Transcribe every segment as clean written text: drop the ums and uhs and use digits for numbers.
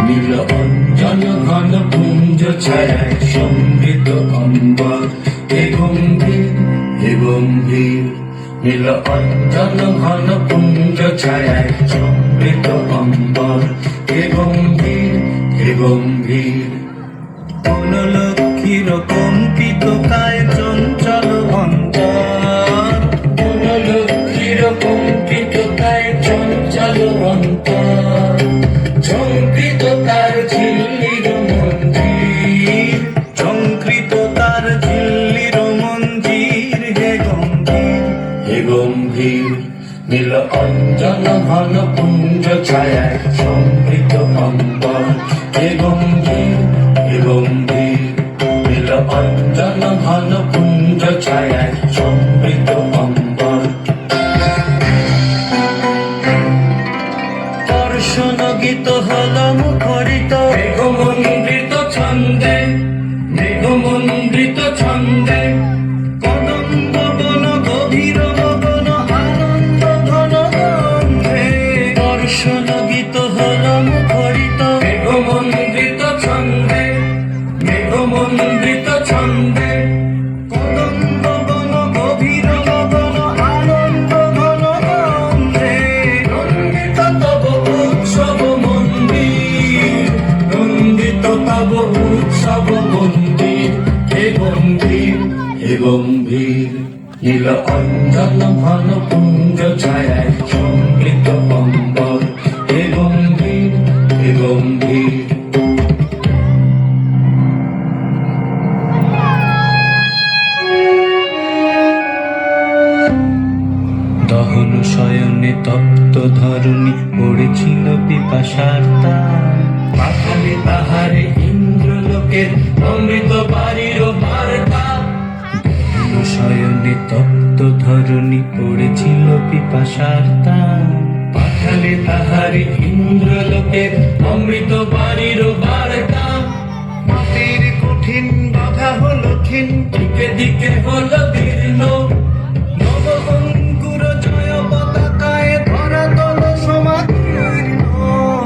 নীল অঞ্জন ঘন পুঞ্জ ছায়ায় সমৃত অম্বর হে গম্ভীর হে গম্ভীর। নীল অঞ্জন ঘন পুঞ্জ ছায়ায় সমৃত অম্বর হে গম্ভীর হে গম্ভীর। কোন লক্ষ্মীর কম্পিত কায় চঞ্চল অন্তর, কোন লক্ষ্মীর কম্পিত কায় চঞ্চল অন্তর, ঝঙ্কৃত তার ঝিল্লির মঞ্জির, ঝঙ্কৃত তার ঝিল্লির মঞ্জির হে গম্ভীর হে গম্ভীর। নীল অঞ্জন ঘন পুঞ্জ ছায়ায় সমৃত অম্বর হে গম্ভীর হে গম্ভীর। নীল অঞ্জন ঘন পুঞ্জ ছায়ায় সমৃত অম্বর। দর্শন গীত হল মুখরিত মেঘমন্ডিত ছন্দে, মেঘমন্ডিত ছন্দে, কদম্ব বন গভীর মগন আনন্দ ঘন গন্ধে। দর্শন গীত হল মুখরিত মেঘমন্ডিত ছন্দে, মেঘমন্ডিত ছন্দে, কদম্ব বন গভীর মগন আনন্দ ঘন গন্ধে। নন্দিত তব উৎসব মন্দির, নন্দিত তব উৎসব মন্দির হে গম্ভীর হে গম্ভীর। নীল অঞ্জন ঘন পুঞ্জ ছায়ায় সমৃত অম্বর হে গম্ভীর হে গম্ভীর। দহন শয়নে তপ্ত ধরণী পড়েছিল পিপাসার তান। পাঠালে তাহারে ইন্দ্রলোকের অমৃত বাড়ির বার্তা। দহন শয়নে তপ্ত ধরণী পড়েছিল পিপাসার তান। পাঠালে তাহারে ইন্দ্রলোকের অমৃত বাড়ির বার্তা। মাটির কঠিন বাধা হলো ক্ষীণ, দিকে দিকে হলো দীর্ণ, নব অঙ্কুর জয় পতাকায় ধরাতল সমাকীর্ণ।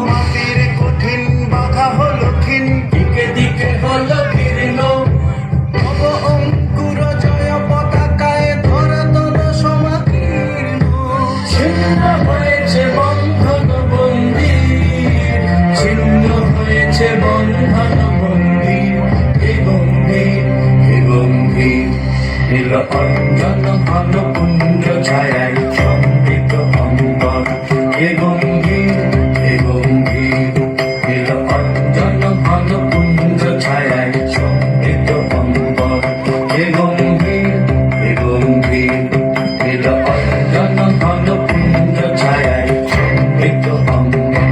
মাটির কঠিন বাধা হলো ক্ষীণ, দিকে দিকে হলো দীর্ণ, নব অঙ্কুর জয় পতাকায় ধরাতল সমাকীর্ণ। ছিন্ন হয়েছে বন্ধন বন্দির, ছিন্ন হয়েছে বন্ধন বন্দির হে গম্ভীর হে গম্ভীর। নীল অঞ্জন ঘন পুঞ্জ ছায়ায় সমৃত অম্বর হে গম্ভীর হে গম্ভীর। নীল অঞ্জন ঘন পুঞ্জ ছায়ায় সমৃত অম্বর হে গম্ভীর হে গম্ভীর। নীল অঞ্জন ঘন পুঞ্জ ছায়ায় সমৃত অম্বর